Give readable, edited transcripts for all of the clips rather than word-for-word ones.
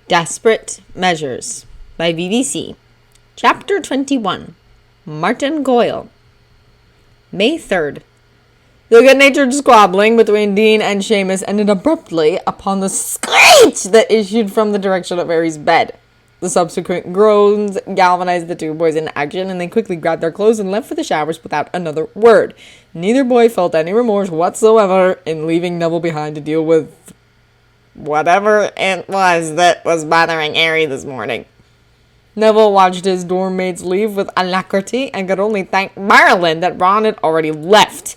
Desperate Measures by BBC. Chapter 21. Martin Goyle. May 3rd. The good-natured squabbling between Dean and Seamus ended abruptly upon the screech that issued from the direction of Harry's bed. The subsequent groans galvanized the two boys into action, and they quickly grabbed their clothes and left for the showers without another word. Neither boy felt any remorse whatsoever in leaving Neville behind to deal with whatever it was bothering Harry this morning. Neville watched his dorm mates leave with alacrity and could only thank Merlin that Ron had already left.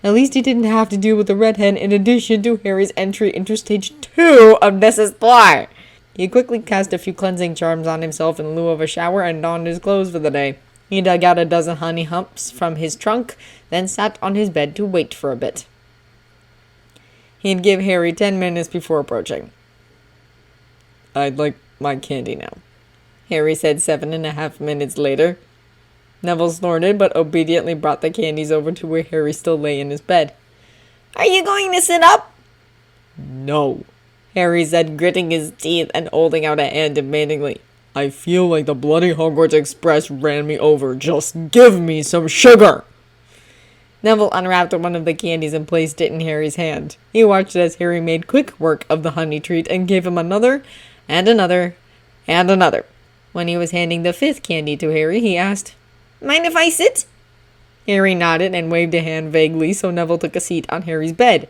At least he didn't have to deal with the redhead in addition to Harry's entry into stage 2 of Destined. He quickly cast a few cleansing charms on himself in lieu of a shower and donned his clothes for the day. He dug out a dozen honey humps from his trunk, then sat on his bed to wait for a bit. He'd give Harry 10 minutes before approaching. "I'd like my candy now," Harry said 7.5 minutes later. Neville snorted, but obediently brought the candies over to where Harry still lay in his bed. "Are you going to sit up?" "No," Harry said, gritting his teeth and holding out a hand demandingly. "I feel like the bloody Hogwarts Express ran me over. Just give me some sugar!" Neville unwrapped one of the candies and placed it in Harry's hand. He watched as Harry made quick work of the honey treat and gave him another, and another, and another. When he was handing the 5th candy to Harry, he asked, "Mind if I sit?" Harry nodded and waved a hand vaguely, so Neville took a seat on Harry's bed.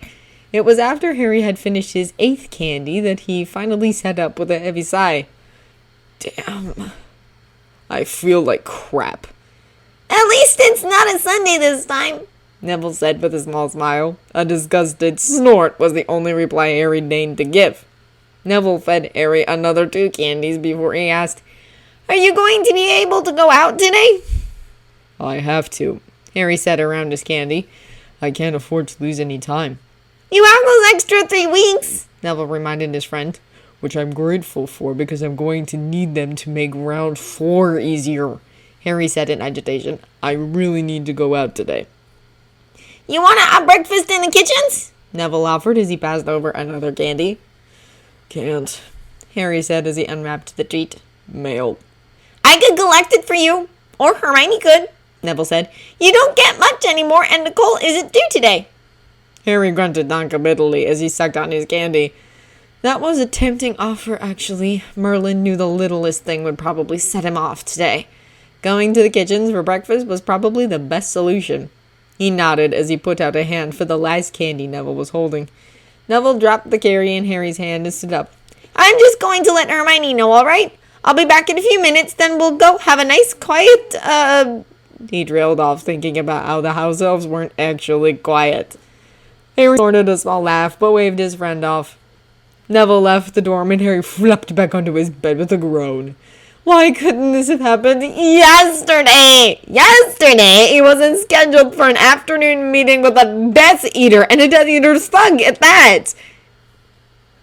It was after Harry had finished his 8th candy that he finally sat up with a heavy sigh. "Damn, I feel like crap." "At least it's not a Sunday this time," Neville said with a small smile. A disgusted snort was the only reply Harry deigned to give. Neville fed Harry another 2 candies before he asked, "Are you going to be able to go out today?" "I have to," Harry said around his candy. "I can't afford to lose any time." "You have those extra 3 weeks," Neville reminded his friend. "Which I'm grateful for because I'm going to need them to make round 4 easier," Harry said in agitation. "I really need to go out today." "You want to have breakfast in the kitchens?" Neville offered as he passed over another candy. "Can't," Harry said as he unwrapped the treat. "Mail." "I could collect it for you. Or Hermione could," Neville said. "You don't get much anymore, and Nicole isn't due today." Harry grunted noncommittally as he sucked on his candy. That was a tempting offer, actually. Merlin knew the littlest thing would probably set him off today. Going to the kitchens for breakfast was probably the best solution. He nodded as he put out a hand for the last candy Neville was holding. Neville dropped the candy in Harry's hand and stood up. "I'm just going to let Hermione know, all right? I'll be back in a few minutes, then we'll go have a nice quiet, He trailed off, thinking about how the house elves weren't actually quiet. Harry snorted a small laugh, but waved his friend off. Neville left the dorm and Harry flopped back onto his bed with a groan. Why couldn't this have happened yesterday? Yesterday, he wasn't scheduled for an afternoon meeting with a Death Eater and a Death Eater's thug at that.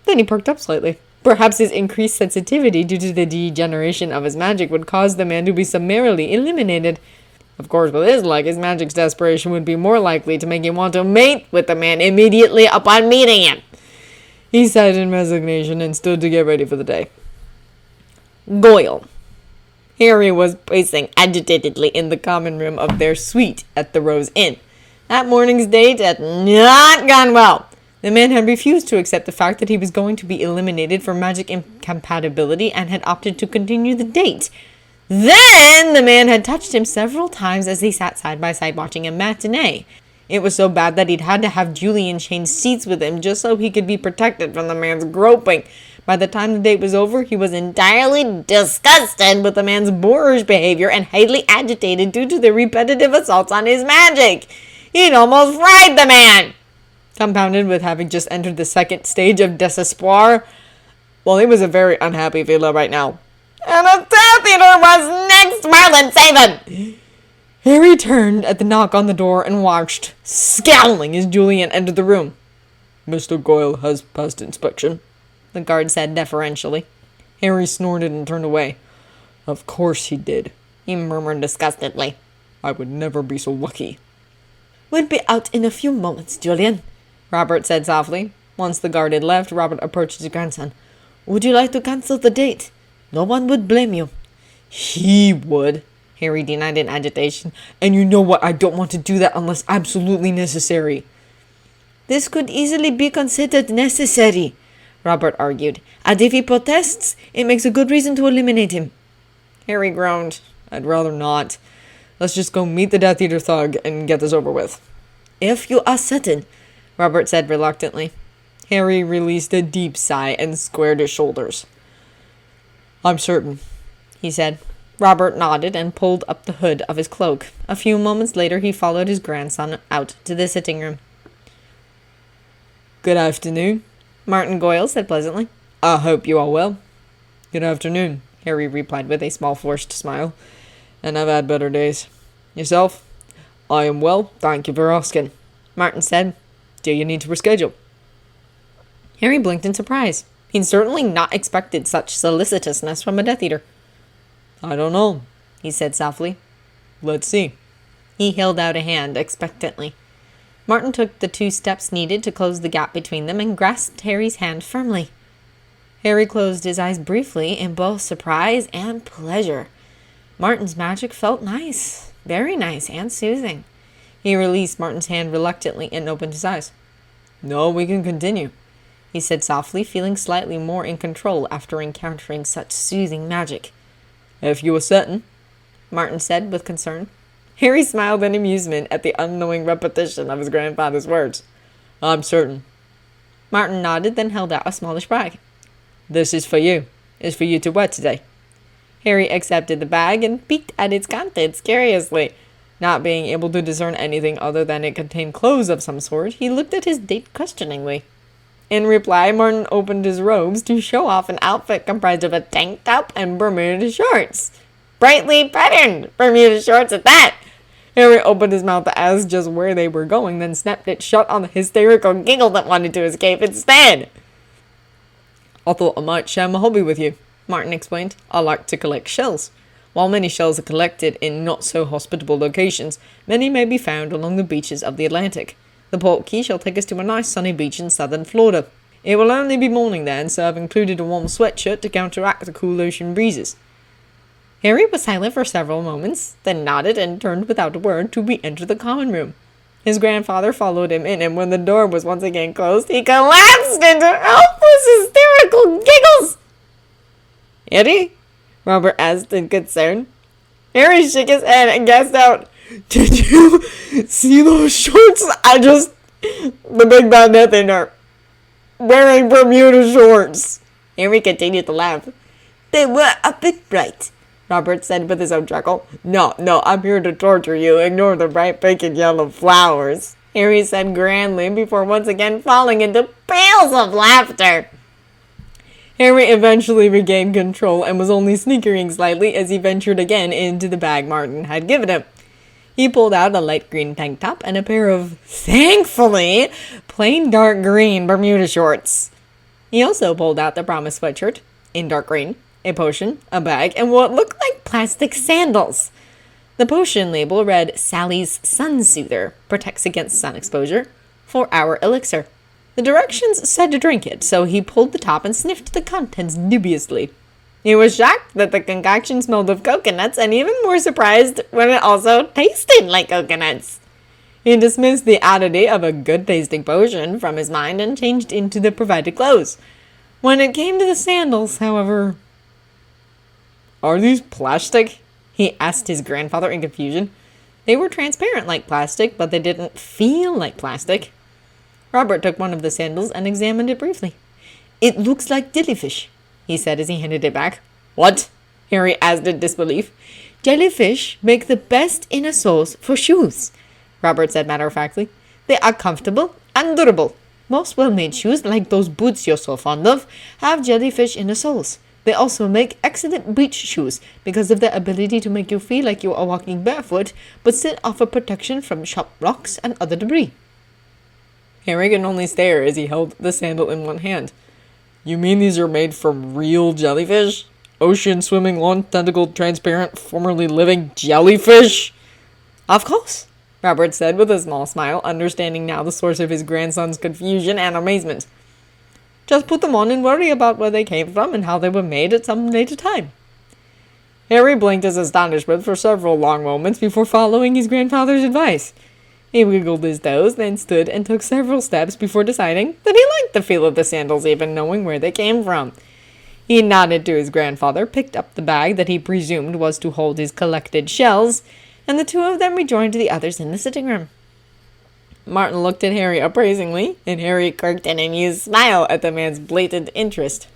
Then he perked up slightly. Perhaps his increased sensitivity due to the degeneration of his magic would cause the man to be summarily eliminated. Of course, with his luck, his magic's desperation would be more likely to make him want to mate with the man immediately upon meeting him. He sighed in resignation and stood to get ready for the day. Goyle. Harry was pacing agitatedly in the common room of their suite at the Rose Inn. That morning's date had not gone well. The man had refused to accept the fact that he was going to be eliminated for magic incompatibility and had opted to continue the date. Then the man had touched him several times as they sat side by side watching a matinee. It was so bad that he'd had to have Julian change seats with him just so he could be protected from the man's groping. By the time the date was over, he was entirely disgusted with the man's boorish behavior and highly agitated due to the repetitive assaults on his magic. He'd almost fried the man. Compounded with having just entered the second stage of desespoir, well, he was a very unhappy Veela right now. And a Death Eater was next! Merlin, save him! Harry turned at the knock on the door and watched, scowling as Julian entered the room. Mr. Goyle has passed inspection, the guard said deferentially. Harry snorted and turned away. Of course he did, he murmured disgustedly. I would never be so lucky. We'll be out in a few moments, Julian, Robert said softly. Once the guard had left, Robert approached his grandson. Would you like to cancel the date? No one would blame you. He would, Harry denied in agitation. And you know what? I don't want to do that unless absolutely necessary. This could easily be considered necessary, Robert argued. And if he protests, it makes a good reason to eliminate him. Harry groaned. I'd rather not. Let's just go meet the Death Eater thug and get this over with. If you are certain, Robert said reluctantly. Harry released a deep sigh and squared his shoulders. I'm certain, he said. Robert nodded and pulled up the hood of his cloak. A few moments later, he followed his grandson out to the sitting room. Good afternoon, Martin Goyle said pleasantly. I hope you are well. Good afternoon, Harry replied with a small forced smile. And I've had better days. Yourself? I am well, thank you for asking, Martin said. Do you need to reschedule? Harry blinked in surprise. He'd certainly not expected such solicitousness from a Death Eater. I don't know, he said softly. Let's see. He held out a hand expectantly. Martin took the 2 steps needed to close the gap between them and grasped Harry's hand firmly. Harry closed his eyes briefly in both surprise and pleasure. Martin's magic felt nice, very nice and soothing. He released Martin's hand reluctantly and opened his eyes. No, we can continue, he said softly, feeling slightly more in control after encountering such soothing magic. If you are certain, Martin said with concern. Harry smiled in amusement at the unknowing repetition of his grandfather's words. I'm certain. Martin nodded, then held out a smallish bag. This is for you. It's for you to wear today. Harry accepted the bag and peeked at its contents curiously. Not being able to discern anything other than it contained clothes of some sort, he looked at his date questioningly. In reply, Martin opened his robes to show off an outfit comprised of a tank top and Bermuda shorts. Brightly patterned Bermuda shorts at that! Harry opened his mouth to ask just where they were going, then snapped it shut on the hysterical giggle that wanted to escape instead. I thought I might share my hobby with you, Martin explained. I like to collect shells. While many shells are collected in not-so-hospitable locations, many may be found along the beaches of the Atlantic. The port key shall take us to a nice sunny beach in southern Florida. It will only be morning then, so I've included a warm sweatshirt to counteract the cool ocean breezes. Harry was silent for several moments, then nodded and turned without a word to re-enter the common room. His grandfather followed him in, and when the door was once again closed, he collapsed into helpless, hysterical giggles. Eddie? Robert asked in concern. Harry shook his head and gasped out, Did you see those shorts? The big bad Death Eater wearing Bermuda shorts. Harry continued to laugh. They were a bit bright, Robert said with his own chuckle. No, I'm here to torture you. Ignore the bright pink and yellow flowers, Harry said grandly before once again falling into peals of laughter. Harry eventually regained control and was only snickering slightly as he ventured again into the bag Martin had given him. He pulled out a light green tank top and a pair of, thankfully, plain dark green Bermuda shorts. He also pulled out the promised sweatshirt, in dark green, a potion, a bag, and what looked like plastic sandals. The potion label read Sally's Sun Soother, protects against sun exposure, 4-hour elixir. The directions said to drink it, so he pulled the top and sniffed the contents dubiously. He was shocked that the concoction smelled of coconuts and even more surprised when it also tasted like coconuts. He dismissed the oddity of a good-tasting potion from his mind and changed into the provided clothes. When it came to the sandals, however... Are these plastic? He asked his grandfather in confusion. They were transparent like plastic, but they didn't feel like plastic. Robert took one of the sandals and examined it briefly. It looks like jellyfish, he said as he handed it back. What? Harry asked in disbelief. Jellyfish make the best inner soles for shoes, Robert said matter-of-factly. They are comfortable and durable. Most well-made shoes, like those boots you're so fond of, have jellyfish inner soles. They also make excellent beach shoes because of their ability to make you feel like you are walking barefoot, but still offer protection from sharp rocks and other debris. Harry could only stare as he held the sandal in one hand. You mean these are made from real jellyfish? Ocean swimming, long tentacled, transparent, formerly living jellyfish? Of course, Robert said with a small smile, understanding now the source of his grandson's confusion and amazement. Just put them on and worry about where they came from and how they were made at some later time. Harry blinked his astonishment for several long moments before following his grandfather's advice. He wiggled his toes, then stood and took several steps before deciding that he liked the feel of the sandals, even knowing where they came from. He nodded to his grandfather, picked up the bag that he presumed was to hold his collected shells, and the two of them rejoined the others in the sitting room. Martin looked at Harry appraisingly, and Harry quirked an amused smile at the man's blatant interest.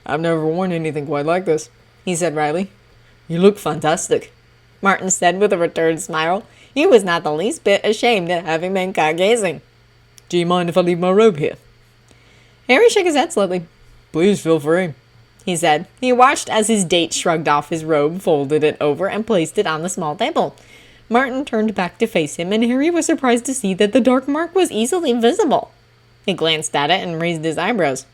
"I've never worn anything quite like this," he said wryly. "You look fantastic," Martin said with a returned smile. He was not the least bit ashamed at having been caught gazing. "Do you mind if I leave my robe here?" Harry shook his head slightly. "Please feel free," he said. He watched as his date shrugged off his robe, folded it over, and placed it on the small table. Martin turned back to face him, and Harry was surprised to see that the dark mark was easily visible. He glanced at it and raised his eyebrows.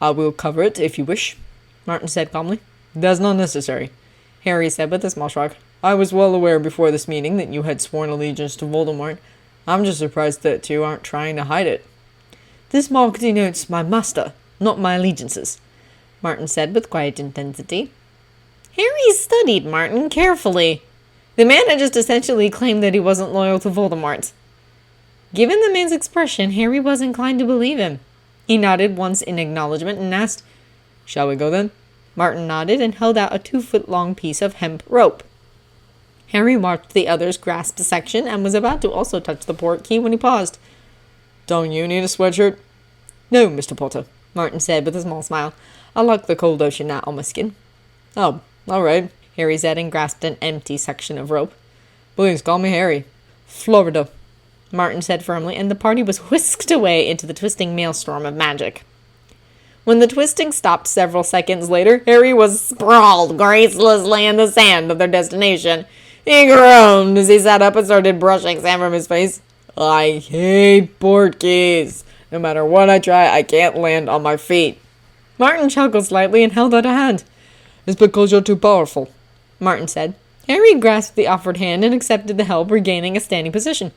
"I will cover it if you wish," Martin said calmly. "That's not necessary," Harry said with a small shrug. "I was well aware before this meeting that you had sworn allegiance to Voldemort. I'm just surprised that you aren't trying to hide it." "This mark denotes my master, not my allegiances," Martin said with quiet intensity. Harry studied Martin carefully. The man had just essentially claimed that he wasn't loyal to Voldemort. Given the man's expression, Harry was inclined to believe him. He nodded once in acknowledgement and asked, "Shall we go then?" Martin nodded and held out a 2-foot-long piece of hemp rope. Harry watched the others grasp the section and was about to also touch the port key when he paused. "Don't you need a sweatshirt?" "No, Mr. Potter," Martin said with a small smile. "I like the cold ocean nut on my skin." "Oh, all right," Harry said and grasped an empty section of rope. "Please call me Harry." "Florida," Martin said firmly, and the party was whisked away into the twisting maelstrom of magic. When the twisting stopped several seconds later, Harry was sprawled gracelessly in the sand of their destination. He groaned as he sat up and started brushing sand from his face. "I hate port keys. No matter what I try, I can't land on my feet." Martin chuckled slightly and held out a hand. "It's because you're too powerful," Martin said. Harry grasped the offered hand and accepted the help, regaining a standing position.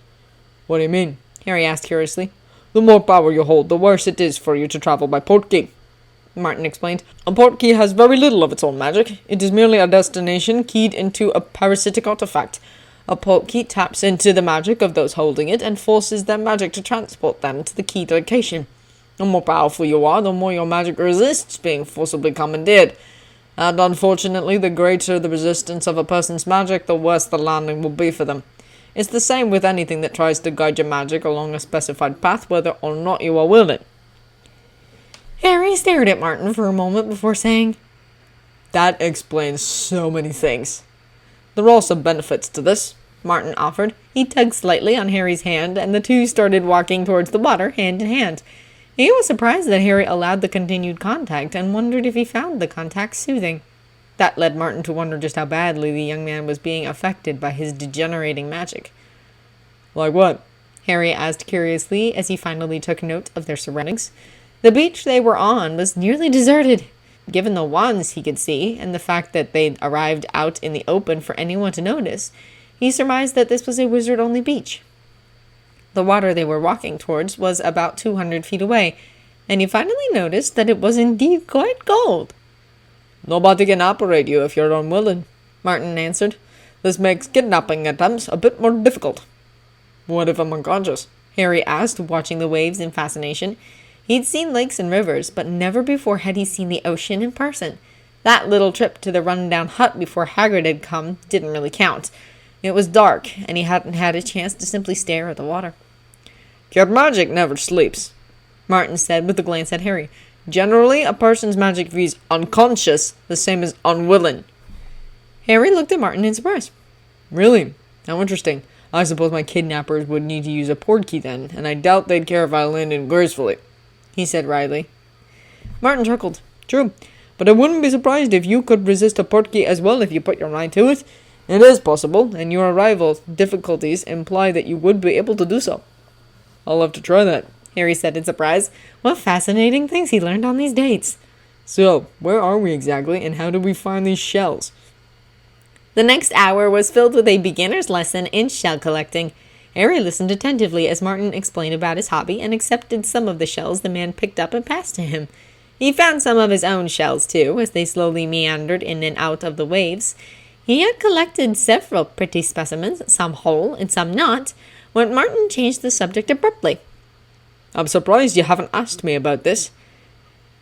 "What do you mean?" Harry asked curiously. "The more power you hold, the worse it is for you to travel by portkey," Martin explained. "A portkey has very little of its own magic. It is merely a destination keyed into a parasitic artifact. A portkey taps into the magic of those holding it and forces their magic to transport them to the keyed location. The more powerful you are, the more your magic resists being forcibly commandeered. And unfortunately, the greater the resistance of a person's magic, the worse the landing will be for them. It's the same with anything that tries to guide your magic along a specified path, whether or not you are willing." Harry stared at Martin for a moment before saying, "That explains so many things." "There are some benefits to this," Martin offered. He tugged slightly on Harry's hand, and the two started walking towards the water, hand in hand. He was surprised that Harry allowed the continued contact, and wondered if he found the contact soothing. That led Martin to wonder just how badly the young man was being affected by his degenerating magic. "Like what?" Harry asked curiously as he finally took note of their surroundings. The beach they were on was nearly deserted. Given the wands he could see, and the fact that they'd arrived out in the open for anyone to notice, he surmised that this was a wizard-only beach. The water they were walking towards was about 200 feet away, and he finally noticed that it was indeed quite cold. "Nobody can operate you if you're unwilling," Martin answered. "This makes kidnapping attempts a bit more difficult." "What if I'm unconscious?" Harry asked, watching the waves in fascination. He'd seen lakes and rivers, but never before had he seen the ocean in person. That little trip to the run-down hut before Hagrid had come didn't really count. It was dark, and he hadn't had a chance to simply stare at the water. "Your magic never sleeps," Martin said with a glance at Harry. "Generally, a person's magic views unconscious the same as unwilling." Harry looked at Martin in surprise. "Really? How interesting. I suppose my kidnappers would need to use a portkey then, and I doubt they'd care if I landed gracefully," he said wryly. Martin chuckled. "True, but I wouldn't be surprised if you could resist a portkey as well if you put your mind to it. It is possible, and your arrival difficulties imply that you would be able to do so." "I'll have to try that," Harry said in surprise. What fascinating things he learned on these dates. "So, where are we exactly, and how do we find these shells?" The next hour was filled with a beginner's lesson in shell collecting. Harry listened attentively as Martin explained about his hobby and accepted some of the shells the man picked up and passed to him. He found some of his own shells, too, as they slowly meandered in and out of the waves. He had collected several pretty specimens, some whole and some not, when Martin changed the subject abruptly. "I'm surprised you haven't asked me about this,"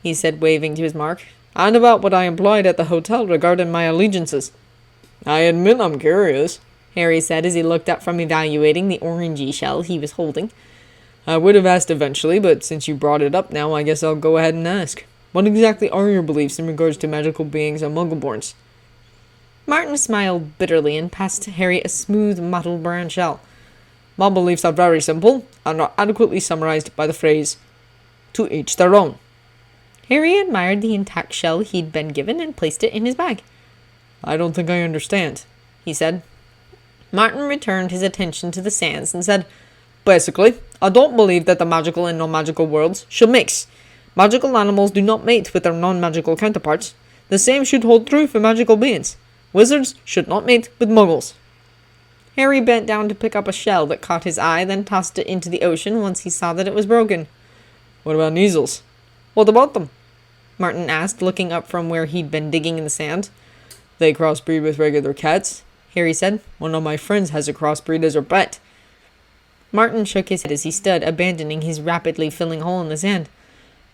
he said, waving to his mark, "and about what I implied at the hotel regarding my allegiances." "I admit I'm curious," Harry said as he looked up from evaluating the orangey shell he was holding. "I would have asked eventually, but since you brought it up now, I guess I'll go ahead and ask. What exactly are your beliefs in regards to magical beings and muggleborns?" Martin smiled bitterly and passed Harry a smooth, mottled brown shell. "My beliefs are very simple and are adequately summarized by the phrase, 'to each their own.'" Harry admired the intact shell he'd been given and placed it in his bag. "I don't think I understand," he said. Martin returned his attention to the sands and said, "Basically, I don't believe that the magical and non-magical worlds should mix. Magical animals do not mate with their non-magical counterparts. The same should hold true for magical beings. Wizards should not mate with muggles." Harry bent down to pick up a shell that caught his eye, then tossed it into the ocean once he saw that it was broken. "What about Neasels?" "What about them?" Martin asked, looking up from where he'd been digging in the sand. "They crossbreed with regular cats," Harry said. "One of my friends has a crossbreed as her pet." Martin shook his head as he stood, abandoning his rapidly filling hole in the sand.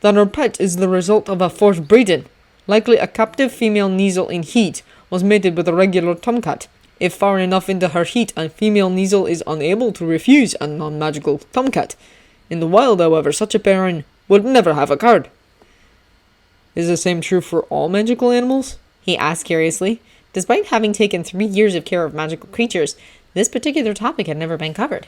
"Then her pet is the result of a forced breeding. Likely a captive female Neasel in heat was mated with a regular tomcat. If far enough into her heat, a female Neasel is unable to refuse a non-magical tomcat. In the wild, however, such a pairing would never have occurred." "Is the same true for all magical animals?" he asked curiously. Despite having taken 3 years of care of magical creatures, this particular topic had never been covered.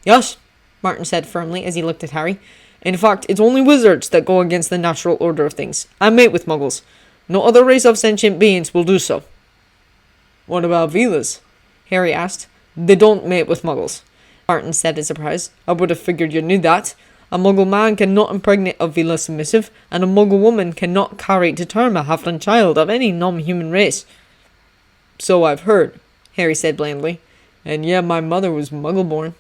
"Yes," Martin said firmly as he looked at Harry. "In fact, it's only wizards that go against the natural order of things and mate with muggles. No other race of sentient beings will do so." "What about Veelas?" Harry asked. "They don't mate with muggles," Martin said in surprise. "I would have figured you knew that. A muggle man cannot impregnate a Veela submissive, and a muggle woman cannot carry to term a halfling child of any non-human race." "So I've heard," Harry said blandly. "And yeah, my mother was muggle-born."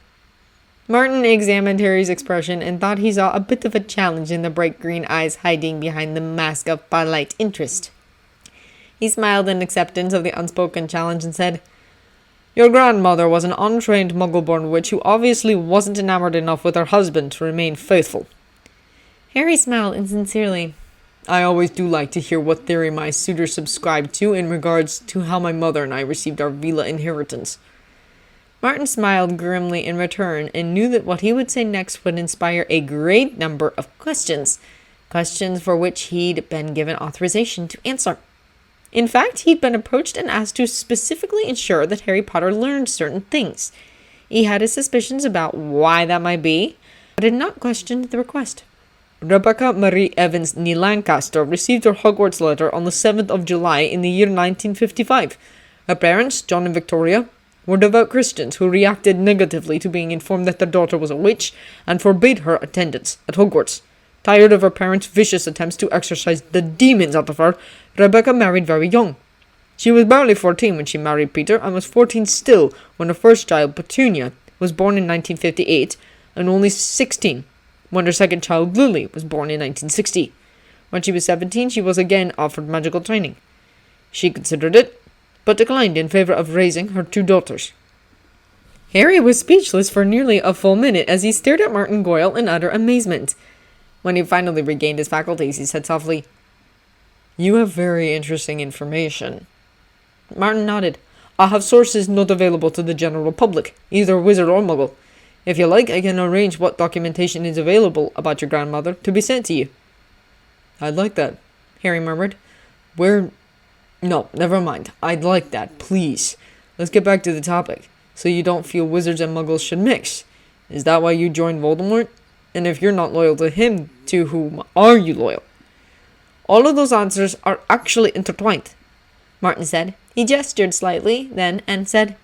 Martin examined Harry's expression and thought he saw a bit of a challenge in the bright green eyes hiding behind the mask of polite interest. He smiled in acceptance of the unspoken challenge and said, "Your grandmother was an untrained muggle-born witch who obviously wasn't enamored enough with her husband to remain faithful." Harry smiled insincerely. "I always do like to hear what theory my suitor subscribed to in regards to how my mother and I received our Veela inheritance." Martin smiled grimly in return and knew that what he would say next would inspire a great number of questions for which he'd been given authorization to answer. In fact, he'd been approached and asked to specifically ensure that Harry Potter learned certain things. He had his suspicions about why that might be, but had not questioned the request. "Rebecca Marie Evans Nee Lancaster received her Hogwarts letter on the 7th of July in the year 1955. Her parents, John and Victoria, were devout Christians who reacted negatively to being informed that their daughter was a witch and forbade her attendance at Hogwarts. Tired of her parents' vicious attempts to exorcise the demons out of her, Rebecca married very young. She was barely 14 when she married Peter and was 14 still when her first child, Petunia, was born in 1958 and only 16 when her second child, Lily, was born in 1960. When she was 17, she was again offered magical training. She considered it, but declined in favor of raising her 2 daughters." Harry was speechless for nearly a full minute as he stared at Martin Goyle in utter amazement. When he finally regained his faculties, he said softly, "You have very interesting information." Martin nodded. "I have sources not available to the general public, either wizard or muggle. If you like, I can arrange what documentation is available about your grandmother to be sent to you." "I'd like that," Harry murmured. No, never mind. I'd like that, please. Let's get back to the topic. So you don't feel wizards and muggles should mix? Is that why you joined Voldemort? And if you're not loyal to him, to whom are you loyal?" "All of those answers are actually intertwined," Martin said. He gestured slightly, then, and said,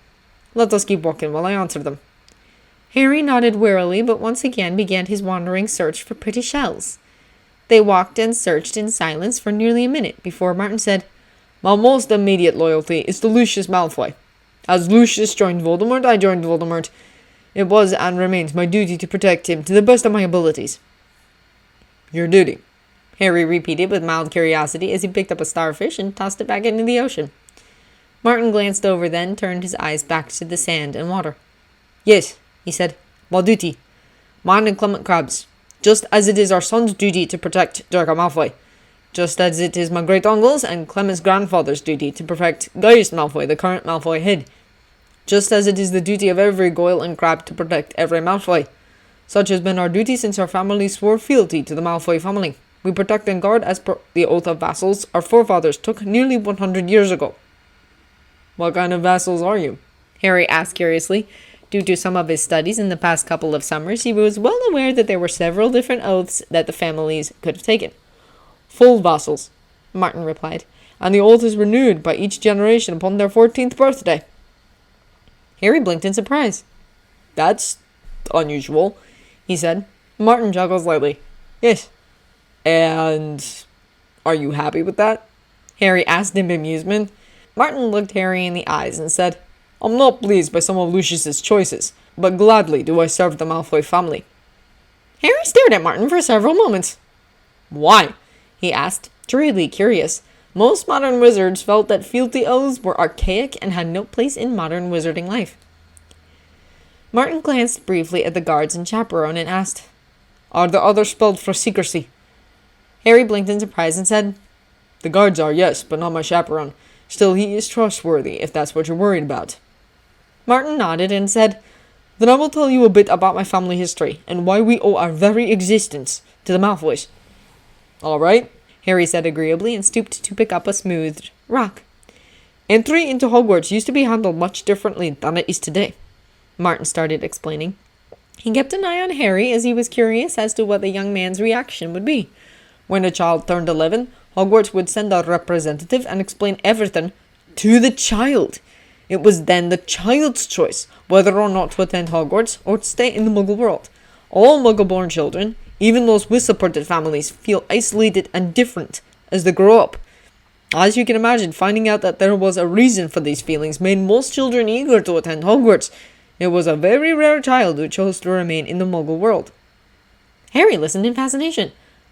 "Let us keep walking while I answer them." Harry nodded wearily, but once again began his wandering search for pretty shells. They walked and searched in silence for nearly a minute before Martin said, "My most immediate loyalty is to Lucius Malfoy. As Lucius joined Voldemort, I joined Voldemort. It was and remains my duty to protect him to the best of my abilities." "Your duty," Harry repeated with mild curiosity as he picked up a starfish and tossed it back into the ocean. Martin glanced over, then turned his eyes back to the sand and water. "Yes," he said, "my duty. Mine and Clement Crabbe's. Just as it is our son's duty to protect Draco Malfoy. Just as it is my great-uncle's and Clement's grandfather's duty to protect Gaius Malfoy, the current Malfoy head. Just as it is the duty of every Goyle and Crabbe to protect every Malfoy. Such has been our duty since our family swore fealty to the Malfoy family. We protect and guard as per the oath of vassals our forefathers took nearly 100 years ago." "What kind of vassals are you?" Harry asked curiously. Due to some of his studies in the past couple of summers, he was well aware that there were several different oaths that the families could have taken. "Full vassals," Martin replied, "and the oath is renewed by each generation upon their 14th birthday." Harry blinked in surprise. "That's unusual," he said. Martin chuckled slightly. "Yes. And are you happy with that?" Harry asked in amusement. Martin looked Harry in the eyes and said, "I'm not pleased by some of Lucius's choices, but gladly do I serve the Malfoy family." Harry stared at Martin for several moments. "Why?" he asked, truly curious. Most modern wizards felt that fealty oaths were archaic and had no place in modern wizarding life. Martin glanced briefly at the guards and chaperone and asked, "Are the others spelled for secrecy?" Harry blinked in surprise and said, "The guards are, yes, but not my chaperone. Still, he is trustworthy, if that's what you're worried about." Martin nodded and said, "Then I will tell you a bit about my family history, and why we owe our very existence to the Malfoys." "All right," Harry said agreeably and stooped to pick up a smooth rock. "Entry into Hogwarts used to be handled much differently than it is today," Martin started explaining. He kept an eye on Harry as he was curious as to what the young man's reaction would be. When a child turned 11, Hogwarts would send a representative and explain everything to the child. It was then the child's choice whether or not to attend Hogwarts or to stay in the Muggle world. All Muggle-born children, even those with supported families, feel isolated and different as they grow up. As you can imagine, finding out that there was a reason for these feelings made most children eager to attend Hogwarts. It was a very rare child who chose to remain in the Muggle world. Harry listened in fascination.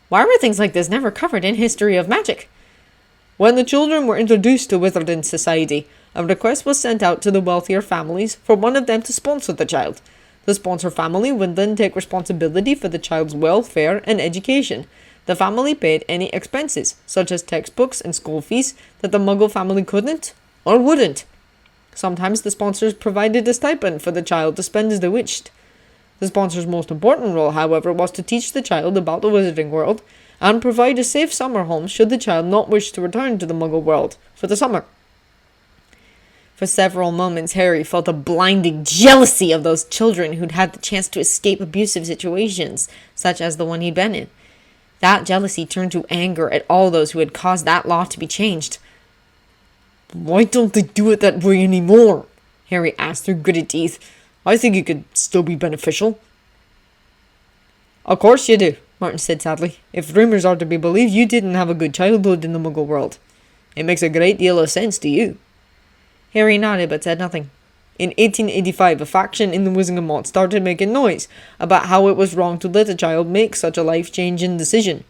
Why were things like this never covered in History of Magic? When the children were introduced to Wizarding Society, a request was sent out to the wealthier families for one of them to sponsor the child. The sponsor family would then take responsibility for the child's welfare and education. The family paid any expenses, such as textbooks and school fees, that the Muggle family couldn't or wouldn't. Sometimes the sponsors provided a stipend for the child to spend as they wished. The sponsor's most important role, however, was to teach the child about the wizarding world and provide a safe summer home should the child not wish to return to the Muggle world for the summer. For several moments, Harry felt a blinding jealousy of those children who'd had the chance to escape abusive situations, such as the one he'd been in. That jealousy turned to anger at all those who had caused that law to be changed. "Why don't they do it that way anymore?" Harry asked through gritted teeth. "I think it could still be beneficial." "Of course you do," Martin said sadly. "If rumors are to be believed, you didn't have a good childhood in the Muggle world. It makes a great deal of sense to you." Harry nodded but said nothing. "In 1885, a faction in the Wizengamot started making noise about how it was wrong to let a child make such a life-changing decision.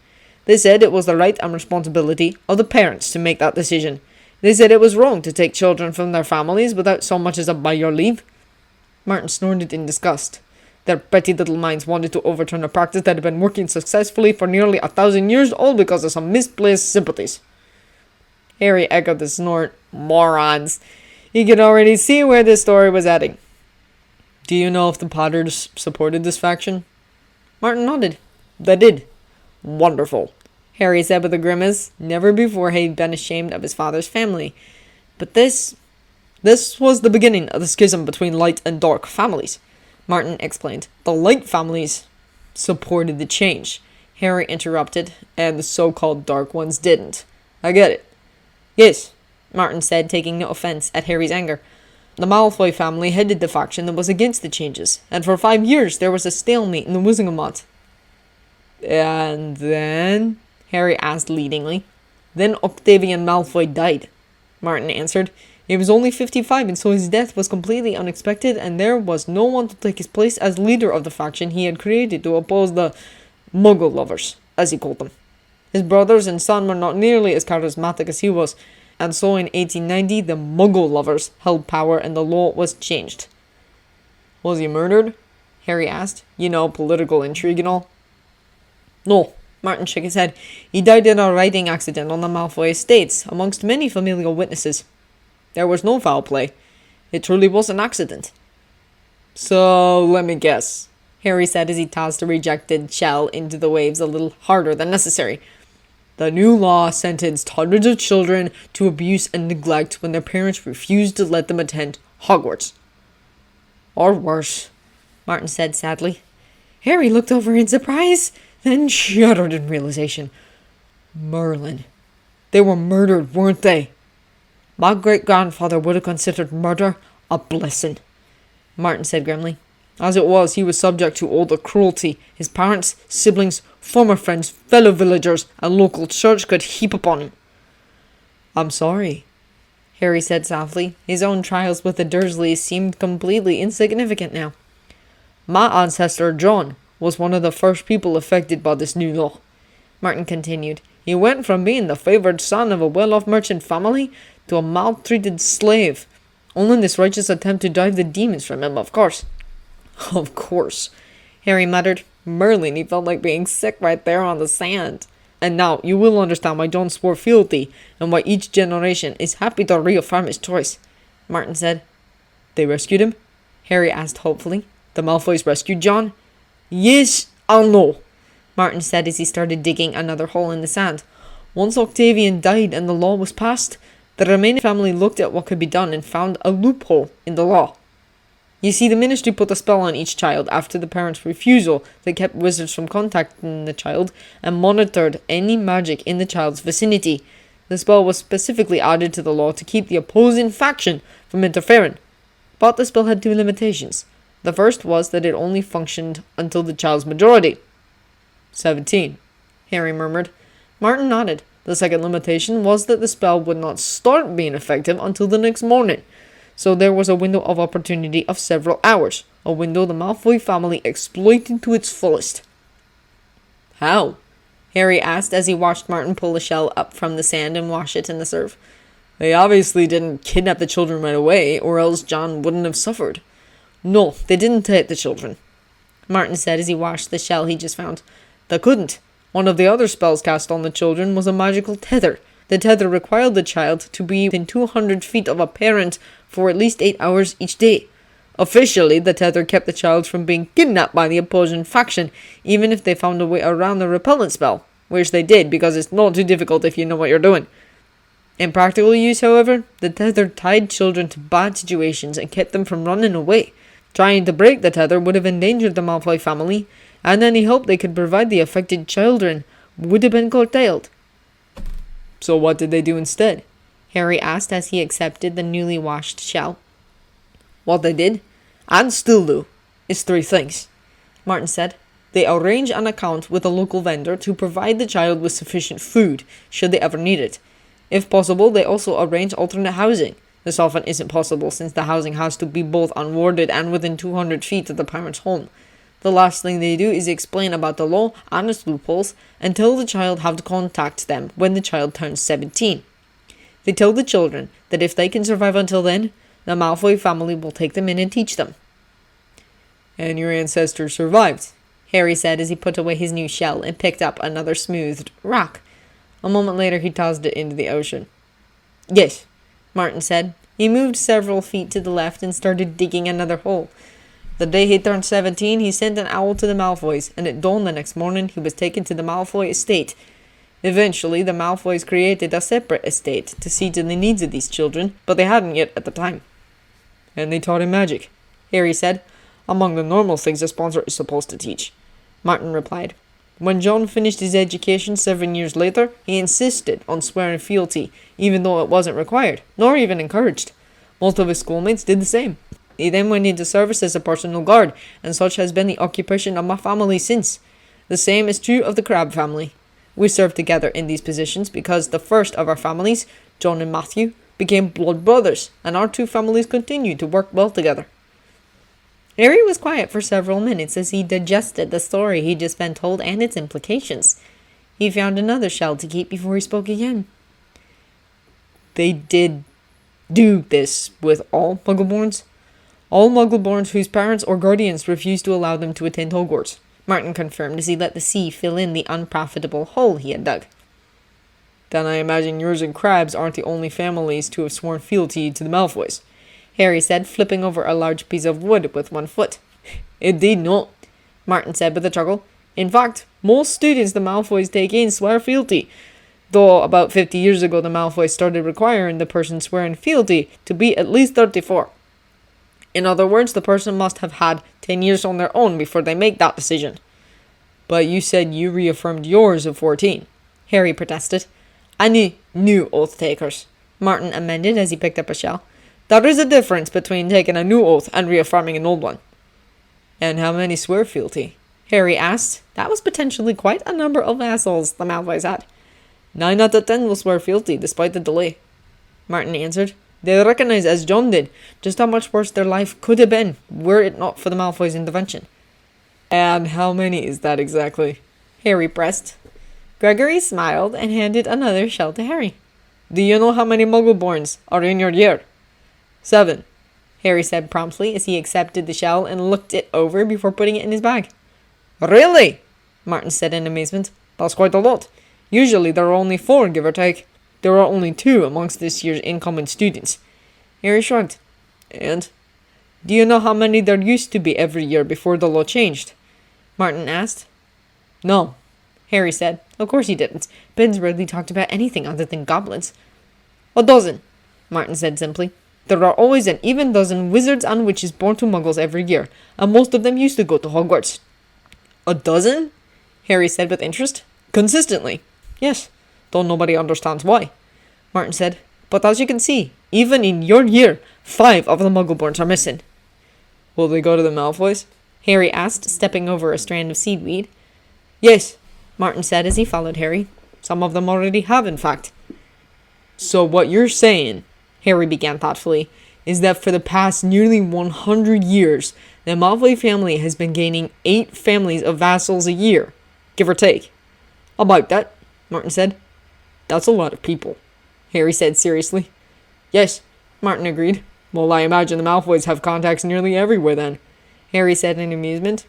They said it was the right and responsibility of the parents to make that decision. They said it was wrong to take children from their families without so much as a by your leave." Martin snorted in disgust. Their petty little minds wanted to overturn a practice that had been working successfully for nearly 1,000 years, all because of some misplaced sympathies. Harry echoed the snort. Morons. He could already see where this story was heading. "Do you know if the Potters supported this faction?" Martin nodded. "They did." "Wonderful," Harry said with a grimace. Never before had he been ashamed of his father's family. But this was the beginning of the schism between light and dark families, Martin explained. "The light families supported the change," Harry interrupted, "and the so-called dark ones didn't. I get it." "Yes," Martin said, taking no offense at Harry's anger. "The Malfoy family headed the faction that was against the changes, and for 5 years there was a stalemate in the Wizengamot." "And then?" Harry asked leadingly. "Then Octavian Malfoy died," Martin answered. He was only 55, and so his death was completely unexpected, and there was no one to take his place as leader of the faction he had created to oppose the Muggle lovers, as he called them. His brothers and son were not nearly as charismatic as he was, and so in 1890 the Muggle lovers held power and the law was changed. Was he murdered? Harry asked. You know, political intrigue and all. No, Martin shook his head. He died in a riding accident on the Malfoy estates, amongst many familial witnesses. There was no foul play. It truly was an accident. So, let me guess, Harry said as he tossed a rejected shell into the waves a little harder than necessary. The new law sentenced hundreds of children to abuse and neglect when their parents refused to let them attend Hogwarts. Or worse, Martin said sadly. Harry looked over in surprise, then shuddered in realization. Merlin. They were murdered, weren't they? My great-grandfather would have considered murder a blessing, Martin said grimly. As it was, he was subject to all the cruelty his parents, siblings, former friends, fellow villagers, and local church could heap upon him. I'm sorry, Harry said softly. His own trials with the Dursleys seemed completely insignificant now. My ancestor, John, was one of the first people affected by this new law, Martin continued. He went from being the favoured son of a well-off merchant family to a maltreated slave, all in this righteous attempt to drive the demons from him, of course. Of course, Harry muttered. Merlin, he felt like being sick right there on the sand. And now you will understand why John swore fealty, and why each generation is happy to reaffirm his choice, Martin said. They rescued him? Harry asked hopefully. The Malfoys rescued John? Yes, I'll know, Martin said as he started digging another hole in the sand. Once Octavian died and the law was passed, the remaining family looked at what could be done and found a loophole in the law. You see, the ministry put a spell on each child after the parents' refusal that kept wizards from contacting the child and monitored any magic in the child's vicinity. The spell was specifically added to the law to keep the opposing faction from interfering. But the spell had two limitations. The first was that it only functioned until the child's majority. 17, Harry murmured. Martin nodded. The second limitation was that the spell would not start being effective until the next morning. So there was a window of opportunity of several hours, a window the Malfoy family exploited to its fullest. How? Harry asked as he watched Martin pull a shell up from the sand and wash it in the surf. They obviously didn't kidnap the children right away, or else John wouldn't have suffered. No, they didn't take the children, Martin said as he washed the shell he just found. They couldn't. One of the other spells cast on the children was a magical tether. The tether required the child to be within 200 feet of a parent for at least 8 hours each day. Officially, the tether kept the child from being kidnapped by the opposing faction, even if they found a way around the repellent spell, which they did because it's not too difficult if you know what you're doing. In practical use, however, the tether tied children to bad situations and kept them from running away. Trying to break the tether would have endangered the Malfoy family, and any hope they could provide the affected children would have been curtailed. So what did they do instead? Harry asked as he accepted the newly washed shell. What they did, and still do, is 3 things, Martin said. They arrange an account with a local vendor to provide the child with sufficient food, should they ever need it. If possible, they also arrange alternate housing. This often isn't possible since the housing has to be both unwarded and within 200 feet of the parent's home. The last thing they do is explain about the law and its loopholes and tell the child how to contact them when the child turns 17. They tell the children that if they can survive until then, the Malfoy family will take them in and teach them. And your ancestors survived, Harry said as he put away his new shell and picked up another smoothed rock. A moment later he tossed it into the ocean. Yes, Martin said. He moved several feet to the left and started digging another hole. The day he turned 17, he sent an owl to the Malfoys, and at dawn the next morning he was taken to the Malfoy estate. Eventually, the Malfoys created a separate estate to see to the needs of these children, but they hadn't yet at the time. And they taught him magic, Harry said. Among the normal things a sponsor is supposed to teach, Martin replied. When John finished his education 7 years later, he insisted on swearing fealty, even though it wasn't required, nor even encouraged. Most of his schoolmates did the same. He then went into service as a personal guard, and such has been the occupation of my family since. The same is true of the Crabbe family. We served together in these positions because the first of our families, John and Matthew, became blood brothers, and our two families continued to work well together. Harry was quiet for several minutes as he digested the story he'd just been told and its implications. He found another shell to keep before he spoke again. They did do this with all Muggleborns? All Muggleborns whose parents or guardians refused to allow them to attend Hogwarts, Martin confirmed as he let the sea fill in the unprofitable hole he had dug. Then I imagine yours and Crabbe's aren't the only families to have sworn fealty to the Malfoys, Harry said, flipping over a large piece of wood with one foot. Indeed not, Martin said with a chuckle. In fact, most students the Malfoys take in swear fealty, though about 50 years ago the Malfoys started requiring the person swearing fealty to be at least 34. In other words, the person must have had 10 years on their own before they make that decision. But you said you reaffirmed yours at 14, Harry protested. Any new oath takers, Martin amended as he picked up a shell. There is a difference between taking a new oath and reaffirming an old one. And how many swear fealty? Harry asked. That was potentially quite a number of vassals the Malfoys had. 9 out of 10 will swear fealty despite the delay, Martin answered. They recognize, as John did, just how much worse their life could have been were it not for the Malfoys' intervention. And how many is that exactly? Harry pressed. Gregory smiled and handed another shell to Harry. Do you know how many Muggleborns are in your year? 7, Harry said promptly as he accepted the shell and looked it over before putting it in his bag. Really? Martin said in amazement. That's quite a lot. Usually there are only 4, give or take. There are only 2 amongst this year's incoming students. Harry shrugged. And? Do you know how many there used to be every year before the law changed? Martin asked. No, Harry said. Of course he didn't. Ben's rarely talked about anything other than goblins. A dozen, Martin said simply. There are always an even dozen wizards and witches born to Muggles every year, and most of them used to go to Hogwarts. A dozen? Harry said with interest. Consistently. Yes, though nobody understands why, Martin said. But as you can see, even in your year, 5 of the Muggleborns are missing. Will they go to the Malfoys? Harry asked, stepping over a strand of seaweed. Yes, Martin said as he followed Harry. Some of them already have, in fact. So what you're saying, Harry began thoughtfully, is that for the past nearly 100 years, the Malfoy family has been gaining 8 families of vassals a year, give or take. About that, Martin said. That's a lot of people, Harry said seriously. Yes, Martin agreed. Well, I imagine the Malfoys have contacts nearly everywhere then, Harry said in amusement.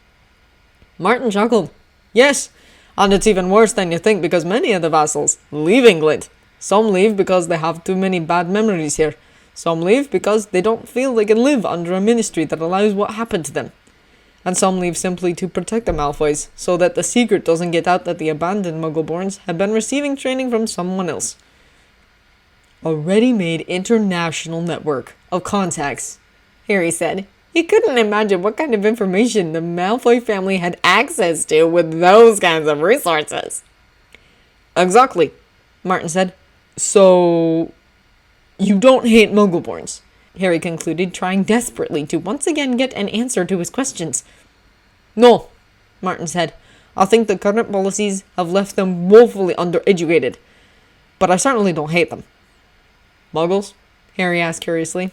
Martin chuckled. Yes, and it's even worse than you think because many of the vassals leave England. Some leave because they have too many bad memories here. Some leave because they don't feel they can live under a ministry that allows what happened to them. And some leave simply to protect the Malfoys, so that the secret doesn't get out that the abandoned Muggleborns have been receiving training from someone else. A ready-made international network of contacts, Harry said. He couldn't imagine what kind of information the Malfoy family had access to with those kinds of resources. Exactly, Martin said. So, you don't hate Muggleborns, Harry concluded, trying desperately to once again get an answer to his questions. No, Martin said. I think the current policies have left them woefully undereducated. But I certainly don't hate them. Muggles? Harry asked curiously.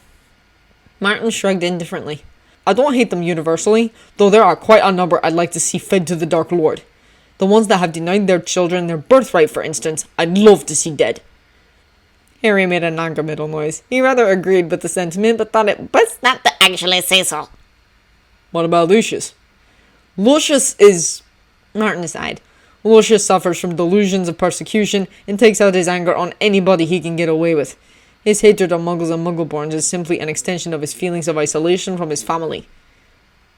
Martin shrugged indifferently. I don't hate them universally, though there are quite a number I'd like to see fed to the Dark Lord. The ones that have denied their children their birthright, for instance, I'd love to see dead. Harry made a non-committal noise. He rather agreed with the sentiment, but thought it best not to actually say so. What about Lucius? Lucius is... Martin sighed. Lucius suffers from delusions of persecution and takes out his anger on anybody he can get away with. His hatred of Muggles and Muggleborns is simply an extension of his feelings of isolation from his family.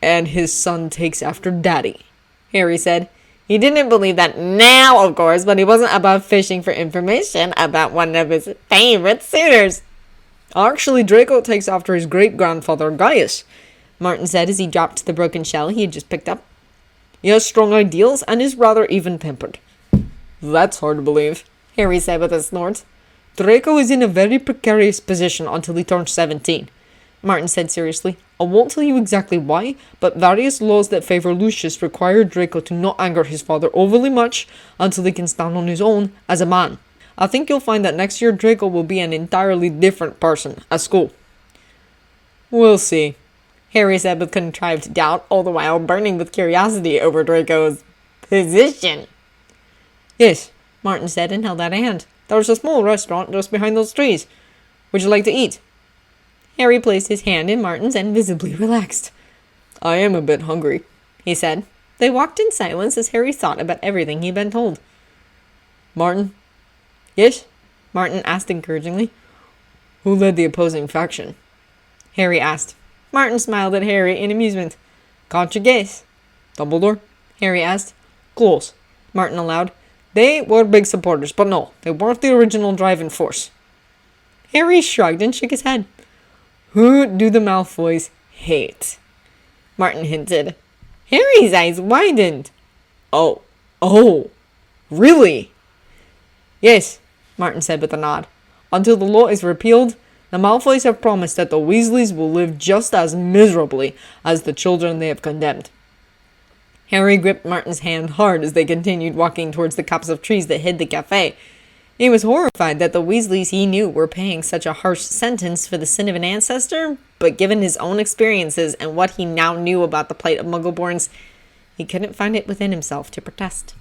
And his son takes after Daddy, Harry said. He didn't believe that now, of course, but he wasn't above fishing for information about one of his favorite suitors. Actually, Draco takes after his great-grandfather Gaius, Martin said as he dropped the broken shell he had just picked up. He has strong ideals and is rather even-tempered. That's hard to believe, Harry said with a snort. Draco is in a very precarious position until he turns 17, Martin said seriously. I won't tell you exactly why, but various laws that favor Lucius require Draco to not anger his father overly much until he can stand on his own as a man. I think you'll find that next year Draco will be an entirely different person at school. We'll see, Harry said with contrived doubt, all the while burning with curiosity over Draco's position. Yes, Martin said and held out a hand. There's a small restaurant just behind those trees. Would you like to eat? Harry placed his hand in Martin's and visibly relaxed. I am a bit hungry, he said. They walked in silence as Harry thought about everything he'd been told. Martin? Yes? Martin asked encouragingly. Who led the opposing faction? Harry asked. Martin smiled at Harry in amusement. Can't you guess? Dumbledore? Harry asked. Close, Martin allowed. They were big supporters, but no, they weren't the original driving force. Harry shrugged and shook his head. Who do the Malfoys hate? Martin hinted. Harry's eyes widened. Oh, really? Yes, Martin said with a nod. Until the law is repealed, the Malfoys have promised that the Weasleys will live just as miserably as the children they have condemned. Harry gripped Martin's hand hard as they continued walking towards the copse of trees that hid the cafe. He was horrified that the Weasleys he knew were paying such a harsh sentence for the sin of an ancestor, but given his own experiences and what he now knew about the plight of Muggleborns, he couldn't find it within himself to protest.